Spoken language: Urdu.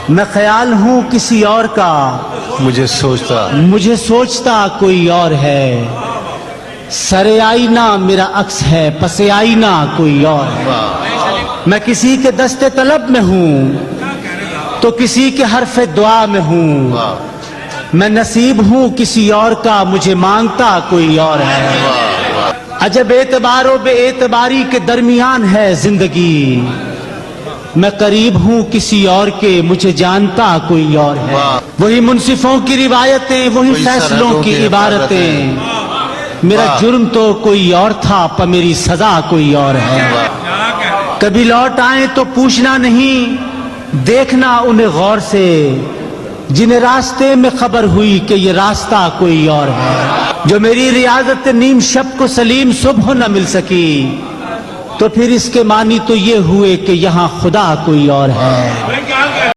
میں خیال ہوں کسی اور کا، مجھے سوچتا کوئی اور ہے، سر آئینہ میرا عکس ہے، پس آئینہ کوئی اور ہے۔ میں کسی کے دست طلب میں ہوں تو کسی کے حرف دعا میں ہوں، میں نصیب ہوں کسی اور کا، مجھے مانگتا کوئی اور ہے۔ عجب اعتبار و بے اعتباری کے درمیان ہے زندگی، میں قریب ہوں کسی اور کے، مجھے جانتا کوئی اور ہے۔ وہی منصفوں کی روایتیں، وہی فیصلوں کی عبارتیں، میرا جرم تو کوئی اور تھا، پر میری سزا کوئی اور ہے۔ کبھی لوٹ آئیں تو پوچھنا نہیں، دیکھنا انہیں غور سے، جنہیں راستے میں خبر ہوئی کہ یہ راستہ کوئی اور ہے۔ جو میری ریاضت نیم شب کو سلیم صبح نہ مل سکی، تو پھر اس کے معنی تو یہ ہوئے کہ یہاں خدا کوئی اور ہے۔